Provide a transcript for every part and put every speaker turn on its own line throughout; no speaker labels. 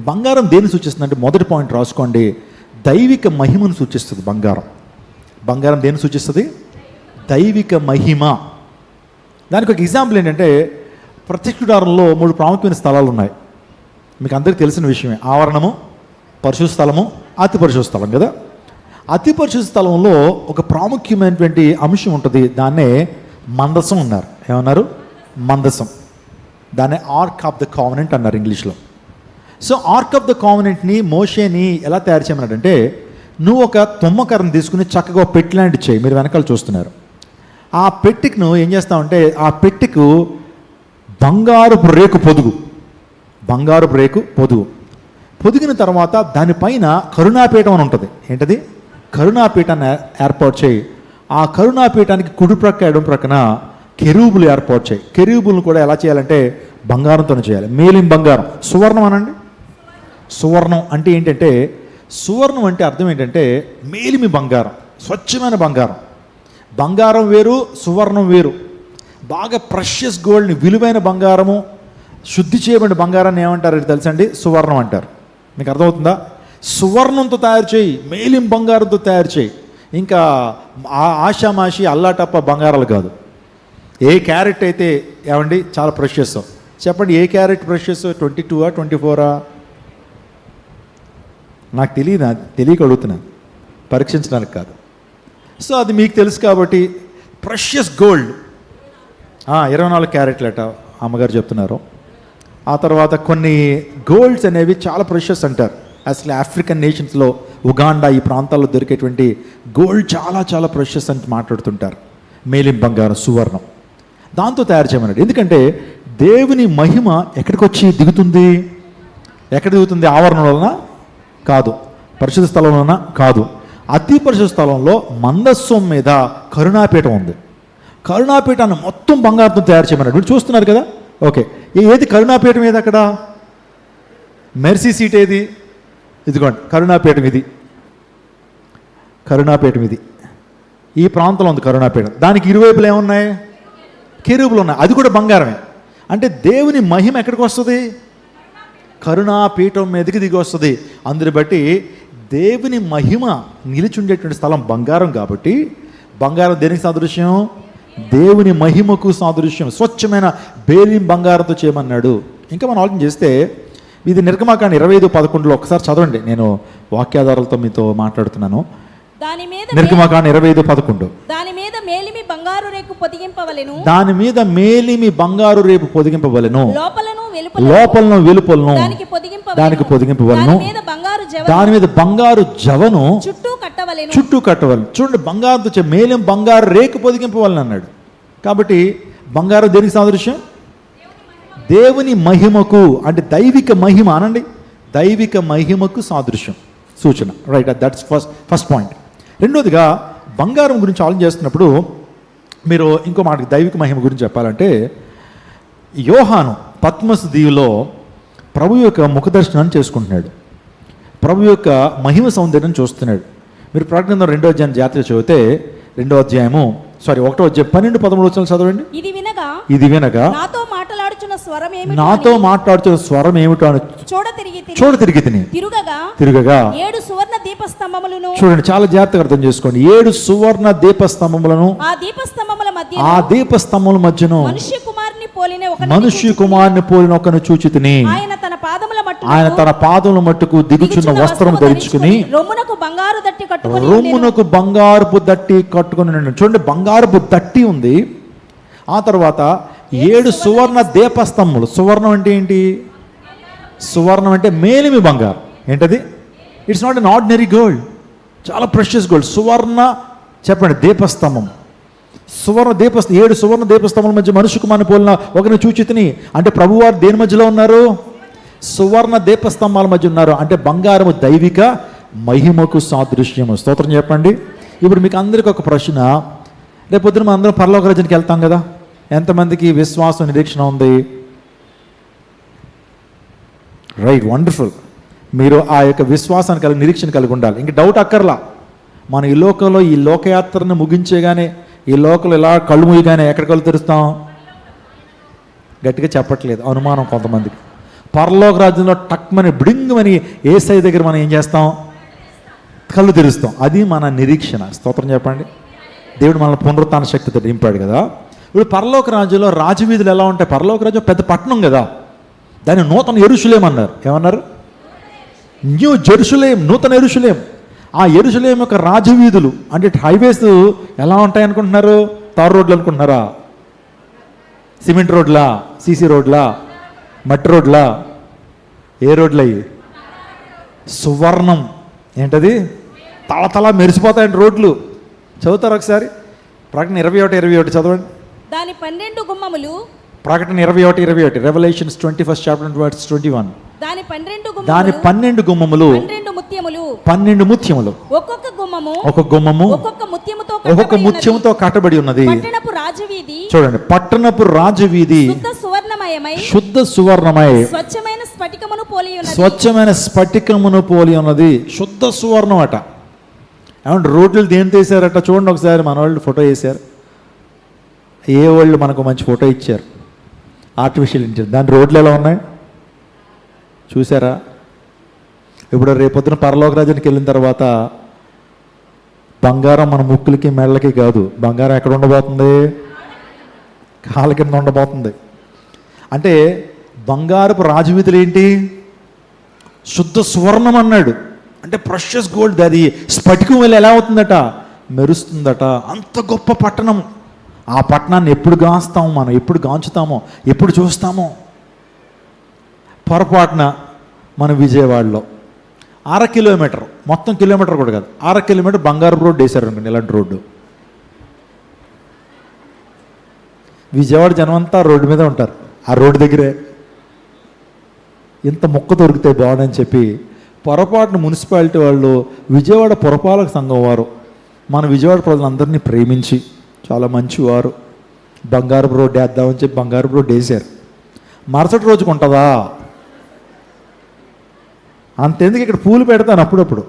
బంగారం దేన్ని సూచిస్తుంది అంటే మొదటి పాయింట్ రాసుకోండి, దైవిక మహిమను సూచిస్తుంది బంగారం. బంగారం దేన్ని సూచిస్తుంది? దైవిక మహిమ. దానికి ఒక ఎగ్జాంపుల్ ఏంటంటే, ప్రత్యక్ష గుడారంలో 3 ప్రాముఖ్యమైన స్థలాలు ఉన్నాయి. మీకు అందరికీ తెలిసిన విషయమే. ఆవరణము, పరిశుద్ధ స్థలము, అతి పరిశుద్ధ స్థలం కదా. అతి పరిశుద్ధ స్థలంలో ఒక ప్రాముఖ్యమైనటువంటి అంశం ఉంటుంది, దాన్నే మందసం అన్నారు. ఏమన్నారు? మందసం. దాన్ని ఆర్క్ ఆఫ్ ద కావనెంట్ అన్నారు ఇంగ్లీష్లో. సో ఆర్క్ ఆఫ్ ద కావనెంట్ని మోషేని ఎలా తయారు చేయమన్నాడంటే, నువ్వు ఒక తుమ్మకర్రను తీసుకుని చక్కగా ఒక పెట్టి లాంటి చేయి. మీరు వెనకాల చూస్తున్నారు. ఆ పెట్టెకు నువ్వు ఏం చేస్తావంటే, ఆ పెట్టెకు బంగారపు రేకు పొదుగు, బంగారపు రేకు పొదుగు. పొదిగిన తర్వాత దానిపైన కరుణాపీఠం అని ఉంటుంది. ఏంటది? కరుణాపీఠాన్ని ఏర్పాటు చేయి. ఆ కరుణాపీఠానికి కుడి ప్రక్క ఎడమ ప్రక్కన కెరూబులు ఏర్పాటు చేయి. కెరూబులను కూడా ఎలా చేయాలంటే బంగారంతో చేయాలి. మేలిం బంగారం. సువర్ణం అనండి. సువర్ణం అంటే ఏంటంటే, సువర్ణం అంటే అర్థం ఏంటంటే మేలిమి బంగారం, స్వచ్ఛమైన బంగారం. బంగారం వేరు, సువర్ణం వేరు. బాగా ప్రెషియస్ గోల్డ్ని, విలువైన బంగారము, శుద్ధి చేయబడిన బంగారాన్ని ఏమంటారు తెలుసండి? సువర్ణం అంటారు. మీకు అర్థమవుతుందా? సువర్ణంతో తయారు చేయి, మేలిం బంగారంతో తయారు చేయి. ఇంకా ఆషామాషి అల్లాటప్ప బంగారాలు కాదు. ఏ క్యారెట్ అయితే ఏమండి చాలా ప్రెషియస్ చెప్పండి. ఏ క్యారెట్ ప్రెషియస్? 22 24? నాకు తెలియక అడుగుతున్నాను, పరీక్షించడానికి కాదు. సో అది మీకు తెలుసు కాబట్టి ప్రెషియస్ గోల్డ్ 24 క్యారెట్లట అమ్మగారు చెప్తున్నారు. ఆ తర్వాత కొన్ని గోల్డ్స్ అనేవి చాలా ప్రెషియస్ అంటారు. అసలు ఆఫ్రికన్ నేషన్స్లో, ఉగాండా ఈ ప్రాంతాల్లో దొరికేటువంటి గోల్డ్ చాలా చాలా ప్రెషియస్ అని మాట్లాడుతుంటారు. మేలిం బంగారం, సువర్ణం, దాంతో తయారు చేయమన్నాడు. ఎందుకంటే దేవుని మహిమ ఎక్కడికి వచ్చి దిగుతుంది? ఎక్కడ దిగుతుంది? ఆవరణలోనా? కాదు. పరిశుద్ధ స్థలంలోనా? కాదు. అతి పరిశుద్ధ స్థలంలో మందస్సం మీద కరుణాపీఠం ఉంది. కరుణాపీఠాన్ని మొత్తం బంగారంతో తయారు చేయమన్నాడు. మీరు చూస్తున్నారు కదా. ఓకే, ఏది కరుణాపీఠం? ఏది అక్కడ? మెర్సీ సీట్ ఏది? ఇదిగోండి కరుణాపీఠం. ఇది కరుణాపీఠం. ఇది ఈ ప్రాంతంలో ఉంది కరుణాపీఠం. దానికి ఇరువైపులు ఏమున్నాయి? కెరూబులు ఉన్నాయి. అది కూడా బంగారమే. అంటే దేవుని మహిమ ఎక్కడికి వస్తుంది? కరుణాపీఠం మీదకి దిగి వస్తుంది. అందుని బట్టి దేవుని మహిమ నిలిచి ఉండేటువంటి స్థలం బంగారం కాబట్టి, బంగారం దేనికి సాదృశ్యం? దేవుని మహిమకు సాదృశ్యం. స్వచ్ఛమైన బేలిం బంగారంతో చేయమన్నాడు. ఇంకా మనం ఆలోచన చేస్తే, ఇది నిర్గమాకాండ 25:11 ఒకసారి చదవండి. నేను వాక్యాధారాలతో మీతో మాట్లాడుతున్నాను. నిర్గమాకాండ 25:11.
దాని మీద మేలిమి బంగారు రేకు పొదిగింపవలెను.
దాని మీద మేలిమి బంగారు రేపు పొదిగింపవలెను.
లోపలను
వెలుపలను దానికి పొదిగింపవలెను. దాని మీద బంగారు జవను చుట్టూ కట్టవలెను. చూడండి, బంగారుతో మేలిం బంగారు రేకు పొదిగింపవలెను అన్నాడు. కాబట్టి బంగారు దేనికి సాదృశ్యం? దేవుని మహిమకు, అంటే దైవిక మహిమ అనండి, దైవిక మహిమకు సాదృశ్యం, సూచన. Right, that's first point. రెండోదిగా బంగారం గురించి ఆలోచన చేస్తున్నప్పుడు మీరు ఇంకో మాట, దైవిక మహిమ గురించి చెప్పాలంటే, యోహాను పద్మసు దీవిలో ప్రభు యొక్క ముఖదర్శనాన్ని చేసుకుంటున్నాడు. ప్రభు యొక్క మహిమ సౌందర్యం చూస్తున్నాడు. మీరు ప్రకటన 2వ అధ్యాయం జాగ్రత్తగా చదివితే 1వ అధ్యాయం 12-13 చదవండి. ఇది వినగా నాతో మాట్లాడుచున్న స్వరం ఏమిటో అని చూడ తిరిగి తిరుగగా 7 సువర్ణ దీపస్తంభములను, చూడండి చాలా జాగ్రత్తగా అర్థం చేసుకోండి, 7 సువర్ణ దీపస్తంభములను, ఆ దీపస్తంభముల మధ్యను మనుష్య కుమారుని పోలిన ఒకను చూచితిని. ఆయన తన పాదముల మట్టుకు దిగుచున్న వస్త్రము ధరించుకుని రొమ్మునకు బంగారపు దట్టి కట్టుకుని. చూడండి, బంగారపు దట్టి ఉంది. ఆ తర్వాత 7 సువర్ణ దీపస్తంభములు. సువర్ణం అంటే ఏంటి? సువర్ణం అంటే మేలిమి బంగారం. ఏంటది? It's not an ordinary gold, చాలా ప్రెషియస్ గోల్డ్. సువర్ణ చెప్పండి, దీపస్తంభం. 7 సువర్ణ దీపస్తంభాల మధ్య మనుష్య కుమారుని పోలిన ఒకరిని చూచితిని. అంటే ప్రభువారు దేని మధ్యలో ఉన్నారు? సువర్ణ దీపస్తంభాల మధ్య ఉన్నారు. అంటే బంగారము దైవిక మహిమకు సాదృశ్యము. స్తోత్రం చెప్పండి. ఇప్పుడు మీకు అందరికీ ఒక ప్రశ్న. రేపు పొద్దున మనం అందరం పరలోక రాజ్యానికి వెళ్తాం కదా. ఎంతమందికి విశ్వాసం, నిరీక్షణ ఉంది? Right, wonderful. మీరు ఆ యొక్క విశ్వాసాన్ని కలిగి, నిరీక్షణ కలిగి ఉండాలి. ఇంక డౌట్ అక్కర్లా. మన ఈ లోకంలో ఈ లోకయాత్రను ముగించేగానే, ఈ లోకలు ఇలా కళ్ళు మూయగానే ఎక్కడ కళ్ళు తెరుస్తాం? గట్టిగా చెప్పట్లేదు, అనుమానం కొంతమందికి. పరలోక రాజ్యంలో టక్మని బిడింగమని యేసయ్య దగ్గర మనం ఏం చేస్తాం? కళ్ళు తెరుస్తాం. అది మన నిరీక్షణ. స్తోత్రం చెప్పండి. దేవుడు మనల్ని పునరుత్థాన శక్తితో నింపాడు కదా. ఇప్పుడు పరలోక రాజ్యంలో రాజవీధులు ఎలా ఉంటాయి? పరలోక రాజ్యం పెద్ద పట్టణం కదా, దాన్ని నూతన యెరూషలేం అన్నారు. ఏమన్నారు? న్యూ జెరూసలేం, నూతన యెరూషలేం. ఆ యెరూషలేం యొక్క రాజవీధులు అంటే హైవేస్ ఎలా ఉంటాయి అనుకుంటున్నారు? తారు రోడ్లు అనుకుంటున్నారా? సిమెంట్ రోడ్లా? సీసీ రోడ్లా? మట్టి రోడ్లా? ఏ రోడ్లు అయ్యి? సువర్ణం. ఏంటది? తళతళ మెరిసిపోతాయండి రోడ్లు. చదువుతారు ఒకసారి ప్రకటన 21:21 చదవండి.
దాని 12 గుమ్మములు.
ప్రకటన 21:21 రెవల్యూషన్స్ 21st chapter verse 21.
దాని 12
దాని
గుమ్మములు
12 గుమ్మములు
12 ముత్యములు
12 ముత్యములు
ఒక్కొక్క గుమ్మము
ఒక్కొక్క గుమ్మము
ఒక్కొక్క ముత్యముతో
ఒక్కొక్క ముత్యముతో కట్టబడి ఉన్నది.
పట్టణపు రాజవీధి
చూడండి, పట్టణపు రాజవీధి
శుద్ధ సువర్ణమయమై
శుద్ధ సువర్ణమై
స్వచ్ఛమైన స్ఫటికమును పోలి ఉన్నది.
స్వచ్ఛమైన స్ఫటికమును పోలి ఉన్నది. శుద్ధ సువర్ణం అట. ఏమంటే రోడ్లు దేనితో వేసారట? చూడండి ఒకసారి, మన వాళ్ళు ఫోటో వేశారు. ఏ వాళ్ళు మనకు మంచి ఫోటో ఇచ్చారు, ఆర్టిఫిషియల్ ఇంటెలిజెన్స్. దాని రోడ్లు ఎలా ఉన్నాయి చూసారా? ఇప్పుడు రేపొద్దున పరలోక రాజ్యానికి వెళ్ళిన తర్వాత బంగారం మన ముక్కులకి మెళ్ళకి కాదు, బంగారం ఎక్కడ ఉండబోతుంది? కాళ్ళ కింద ఉండబోతుంది. అంటే బంగారపు రాజవీధులు ఏంటి? శుద్ధ సువర్ణం అన్నాడు. అంటే ప్రెషస్ గోల్డ్. అది స్ఫటికం వల్ల ఎలా అవుతుందట? మెరుస్తుందట. అంత గొప్ప పట్టణం. ఆ పట్టణాన్ని ఎప్పుడు గాస్తామో మనం, ఎప్పుడు గాంచుతామో, ఎప్పుడు చూస్తామో. పొరపాటున మన విజయవాడలో 1/2 కిలోమీటర్, మొత్తం కిలోమీటర్ కూడా కాదు, 1/2 కిలోమీటర్ బంగారు రోడ్డు వేశారు అనుకోండి. ఇలాంటి రోడ్డు. విజయవాడ జనం అంతా రోడ్డు మీద ఉంటారు. ఆ రోడ్డు దగ్గరే ఇంత మొక్క దొరికితే బాగుండని చెప్పి పొరపాటున మున్సిపాలిటీ వాళ్ళు, విజయవాడ పురపాలక సంఘం వారు మన విజయవాడ ప్రజలందరినీ ప్రేమించి చాలా మంచివారు, బంగారపు రోడ్డు వేద్దామని చెప్పి బంగారపు రోడ్డు వేశారు. మరుసటి రోజుకు ఉంటుందా? అంతెందుకు, ఇక్కడ పూలు పెడతాను అప్పుడప్పుడు.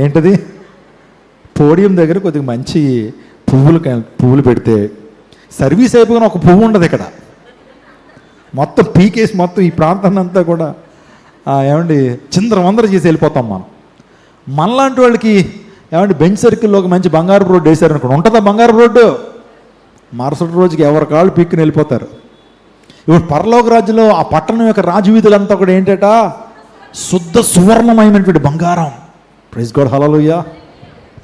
ఏంటది? పోడియం దగ్గర కొద్దిగా మంచి పువ్వులు పెడితే సర్వీస్ అయిపోయిన ఒక పువ్వు ఉండదు ఇక్కడ. మొత్తం పీకేసి మొత్తం ఈ ప్రాంతాన్ని అంతా కూడా ఏమండి చిందరవందర చేసి వెళ్ళిపోతాం మనం. మనలాంటి వాళ్ళకి ఏమంటే బెంచ్ సర్కిల్లో ఒక మంచి బంగారు రోడ్డు వేశారనుకోండి, ఉంటుందా బంగారు రోడ్డు? మరుసటి రోజుకి ఎవరి కాళ్ళు పీక్కుని వెళ్ళిపోతారు. ఇప్పుడు పరలోక రాజ్యంలో ఆ పట్టణం యొక్క రాజవీధులంతా కూడా ఏంటట? శుద్ధ సువర్ణమైనటువంటి బంగారం. ప్రైజ్ గాడ్, హల్లెలూయా.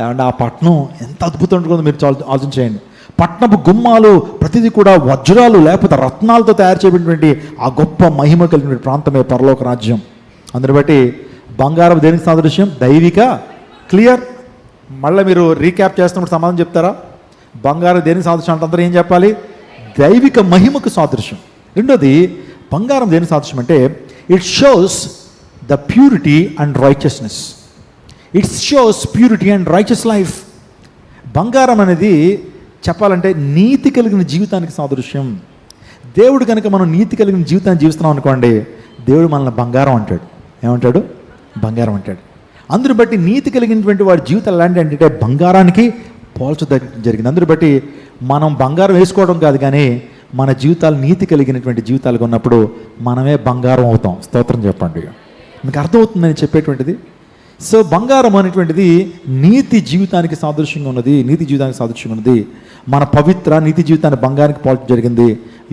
ఏమంటే ఆ పట్టణం ఎంత అద్భుతం ఉంటుందో మీరు ఆలోచించేయండి. పట్టణపు గుమ్మాలు ప్రతిదీ కూడా వజ్రాలు లేకపోతే రత్నాలతో తయారు చేయబడినటువంటి ఆ గొప్ప మహిమ కలిగినటువంటి ప్రాంతమే పరలోక రాజ్యం. అందుని బట్టి బంగారం దేనికి సాదృశ్యం? దైవిక. క్లియర్. మళ్ళీ మీరు రీక్యాప్ చేస్తున్నప్పుడు సమాధానం చెప్తారా? బంగారం దేనికి సాదృశ్యం అంటే అందరూ ఏం చెప్పాలి? దైవిక మహిమకు సాదృశ్యం. రెండోది, బంగారం దేనికి సాదృశ్యం అంటే it shows the purity and righteousness. It shows purity and righteous life. బంగారం అనేది చెప్పాలంటే నీతి కలిగిన జీవితానికి సాదృశ్యం. దేవుడు కనుక మనం నీతి కలిగిన జీవితాన్ని జీవిస్తున్నాం అనుకోండి, దేవుడు మనల్ని బంగారం అంటాడు. ఏమంటాడు? బంగారం అంటాడు. అందుని బట్టి నీతి కలిగినటువంటి వాడి జీవితం ఎలాంటి అంటే బంగారానికి పోల్చడం జరిగింది. అందుని బట్టి మనం బంగారం వేసుకోవడం కాదు, కానీ మన జీవితాలు నీతి కలిగినటువంటి జీవితాలుగా ఉన్నప్పుడు మనమే బంగారం అవుతాం. స్తోత్రం చెప్పండి. మీకు అర్థమవుతుందని చెప్పేటువంటిది. సో బంగారం అనేటువంటిది నీతి జీవితానికి సాదృశ్యంగా ఉన్నది. నీతి జీవితానికి సాదృశ్యంగా ఉన్నది. మన పవిత్ర నీతి జీవితాన్ని బంగారానికి పోల్చడం జరిగింది.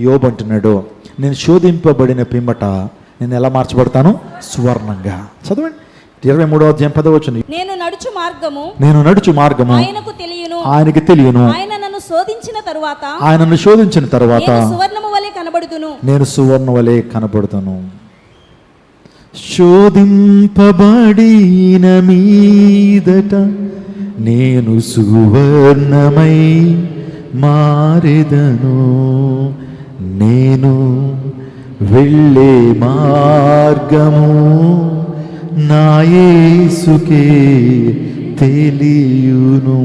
యోబు అంటున్నాడు, నేను శోధింపబడిన పిమ్మట నేను ఎలా మార్చబడతాను? సువర్ణంగా. చదవండి 23వ అధ్యాయం 10వ వచనం.
నేను నడుచు మార్గము
ఆయనకి తెలియను.
ఆయన నన్ను శోధించిన తరువాత నేను సువర్ణము వలె కనబడుదును.
నేను సువర్ణ వలె కనబడుతాను. శోధింపబడిన మీదట నేను సువర్ణమై మారెదను. నేను వెళ్ళే మార్గము నా యేసుకే తెలియును.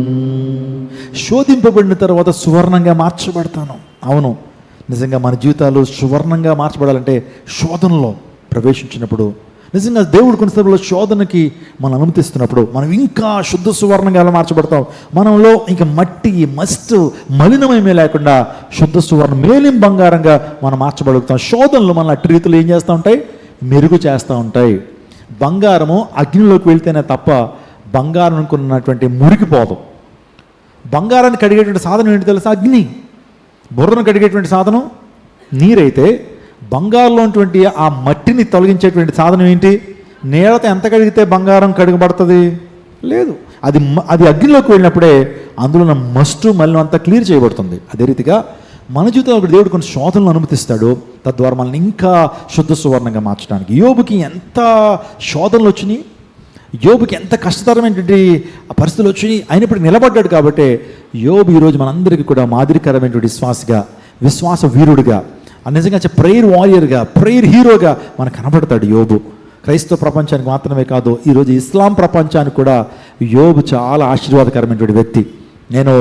శోధింపబడిన తర్వాత సువర్ణంగా మార్చబడతాను. అవును, నిజంగా మన జీవితాలు సువర్ణంగా మార్చబడాలంటే శోధనలో ప్రవేశించినప్పుడు నిజంగా దేవుడు కొన్ని సందర్భంలో శోధనకి మనం అనుమతిస్తున్నప్పుడు మనం ఇంకా శుద్ధ సువర్ణంగా ఎలా మార్చబడతాం. మనలో ఇంకా మట్టి మస్ట్ మలినమేమీ లేకుండా శుద్ధ సువర్ణ మేలిం బంగారంగా మనం మార్చబడుగుతాం. శోధనలు మన అట్టి రీతిలో ఏం చేస్తూ ఉంటాయి, మెరుగు చేస్తూ ఉంటాయి. బంగారము అగ్నిలోకి వెళ్తేనే తప్ప బంగారం అనుకున్నటువంటి మురికిపోదు. బంగారాన్ని కడిగేటువంటి సాధనం ఏంటి తెలుసా? అగ్ని. బుర్రను కడిగేటువంటి సాధనం నీరైతే బంగారంలో ఉన్నటువంటి ఆ మట్టిని తొలగించేటువంటి సాధనం ఏంటి? నీళ్ళతో ఎంత కడిగితే బంగారం కడగబడుతుంది? లేదు. అది అగ్నిలోకి వెళ్ళినప్పుడే అందులో ఉన్న మస్టు మళ్ళీ అంతా క్లియర్ చేయబడుతుంది. అదే రీతిగా మన జీవితంలో ఒకటి దేవుడు కొన్ని శోధనలు అనుమతిస్తాడు, తద్వారా మనల్ని ఇంకా శుద్ధ సువర్ణంగా మార్చడానికి. యోబుకి ఎంత శోధనలు వచ్చినాయి, యోబుకి ఎంత కష్టతరమైనటువంటి పరిస్థితులు వచ్చినాయి, అయినప్పటికీ నిలబడ్డాడు. కాబట్టి యోబు ఈరోజు మనందరికీ కూడా మాదిరికరమైనటువంటి విశ్వాస వీరుడిగా, నిజంగా ప్రేయర్ వారియర్గా, ప్రేయర్ హీరోగా మనకు కనబడతాడు యోబు. క్రైస్తవ ప్రపంచానికి మాత్రమే కాదు, ఈరోజు ఇస్లాం ప్రపంచానికి కూడా యోబు చాలా ఆశీర్వాదకరమైనటువంటి వ్యక్తి. నేను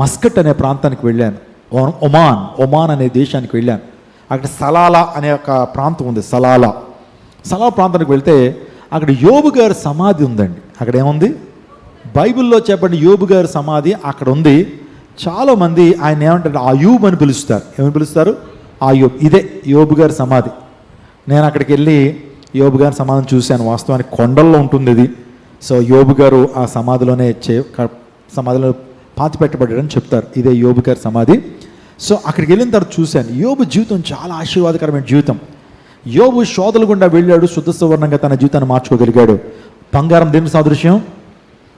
మస్కట్ అనే ప్రాంతానికి వెళ్ళాను. ఒమాన్ అనే దేశానికి వెళ్ళాను. అక్కడ సలాలా అనే ఒక ప్రాంతం ఉంది. సలాలా ప్రాంతానికి వెళ్తే అక్కడ యోబు గారి సమాధి ఉందండి. అక్కడ ఏముంది? బైబిల్లో చెప్పండి, యోబు గారి సమాధి అక్కడ ఉంది. చాలామంది ఆయన ఏమంటారు, ఆయూబ్ అని పిలుస్తారు. ఏమని పిలుస్తారు? ఆయూబ్. ఇదే యోబు గారి సమాధి. నేను అక్కడికి వెళ్ళి యోబు గారి సమాధిని చూశాను. వాస్తవానికి కొండల్లో ఉంటుంది ఇది. సో యోబు గారు ఆ సమాధిలోనే సమాధిలో పాతి పెట్టబడ్డాడని చెప్తారు. ఇదే యోబు గారి సమాధి. సో అక్కడికి వెళ్ళిన తర్వాత చూశాను. యోబు జీవితం చాలా ఆశీర్వాదకరమైన జీవితం. యోబు శోధనల గుండా వెళ్ళాడు, శుద్ధ సువర్ణంగా తన జీవితాన్ని మార్చుకోగలిగాడు. బంగారం దేనికి సాదృశ్యం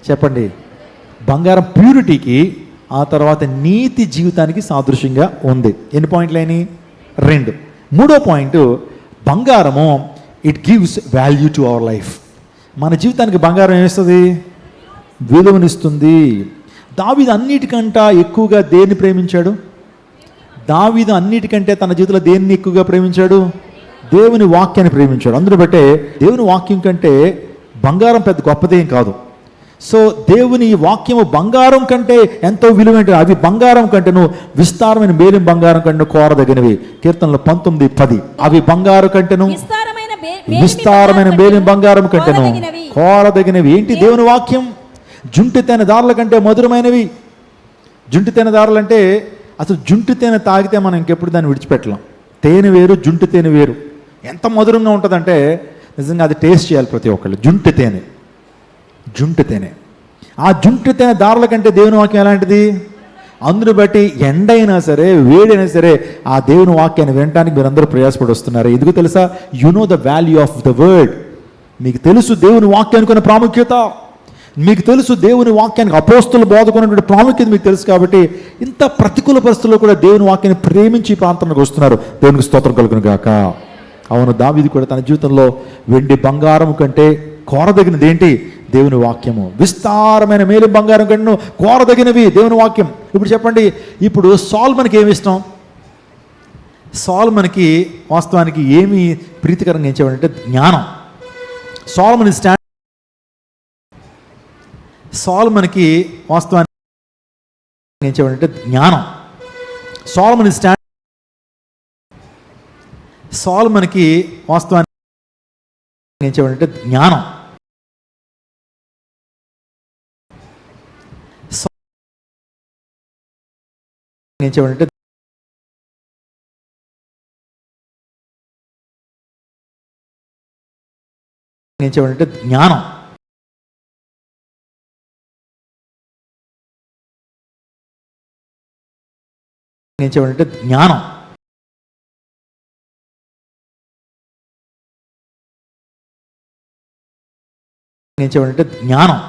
చెప్పండి? బంగారం ప్యూరిటీకి, ఆ తర్వాత నీతి జీవితానికి సాదృశ్యంగా ఉంది. ఎన్ని పాయింట్లైన? 2. మూడో పాయింట్, బంగారము it gives value to our life. మన జీవితానికి బంగారం ఏమిస్తుంది? విలువనిస్తుంది. దావీదు అన్నిటికంటే ఎక్కువగా దేన్ని ప్రేమించాడు? దావీదు అన్నిటికంటే తన జీవితంలో దేన్ని ఎక్కువగా ప్రేమించాడు? దేవుని వాక్యాన్ని ప్రేమించాడు. అందులో బట్టే దేవుని వాక్యం కంటే బంగారం పెద్ద గొప్పదేం కాదు. సో దేవుని వాక్యము బంగారం కంటే ఎంతో విలువైన, అవి బంగారం కంటేను విస్తారమైన మేలిం బంగారం కంటే కోరదగినవి. కీర్తనలు 19:10. అవి బంగారం కంటేను విస్తారమైన మేలిం బంగారం కంటేను కోరదగినవి. ఏంటి? దేవుని వాక్యం. జుంటి తేనె దారుల కంటే మధురమైనవి. జుంటి తేనె దారులు అంటే అసలు జుంటి తేనె తాగితే మనం ఇంకెప్పుడు దాన్ని విడిచిపెట్టలేం. తేనె వేరు, జుంటి తేనె వేరు. ఎంత మధురంగా ఉంటుందంటే నిజంగా అది టేస్ట్ చేయాలి ప్రతి ఒక్కళ్ళు. జుంటి తేనె. ఆ జుంటి తేనె దారుల కంటే దేవుని వాక్యం ఎలాంటిది? అందును బట్టి ఎండైనా సరే, వేడైనా సరే ఆ దేవుని వాక్యాన్ని వినడానికి మీరందరూ ప్రయాసపడి వస్తున్నారు. ఎందుకు తెలుసా? You know the value of the word. మీకు తెలుసు దేవుని వాక్యానికి ఉన్న ప్రాముఖ్యత. మీకు తెలుసు దేవుని వాక్యానికి అపోస్తులు బోధకున్నటువంటి ప్రాముఖ్యత మీకు తెలుసు. కాబట్టి ఇంత ప్రతికూల పరిస్థితుల్లో కూడా దేవుని వాక్యాన్ని ప్రేమించి ప్రాంతానికి వస్తున్నారు. దేవునికి స్తోత్రం కలుగును గాక. అవును, దావీదు కూడా తన జీవితంలో వెండి బంగారం కంటే కోరదగినది ఏంటి? దేవుని వాక్యము. విస్తారమైన మేలు బంగారం కంటే కోరదగినవి దేవుని వాక్యం. ఇప్పుడు చెప్పండి, ఇప్పుడు సాల్మన్కి ఏమి ఇష్టం? సాల్మన్కి వాస్తవానికి ఏమి ప్రీతికరంగా ఎంచేవాడంటే జ్ఞానం. సాల్మన్కి వాస్తవానికి ఎంచేవాడంటే జ్ఞానం. సాల్మన్కి వాస్తవానికి ఎంచేవాడంటే జ్ఞానం. ఎంచేవాడంటే జ్ఞానం. ఎంచేవాడంటే జ్ఞానం. ఎంచేవాడంటే జ్ఞానం.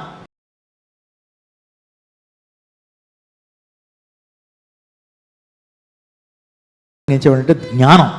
ఎంచేవాడంటే జ్ఞానం.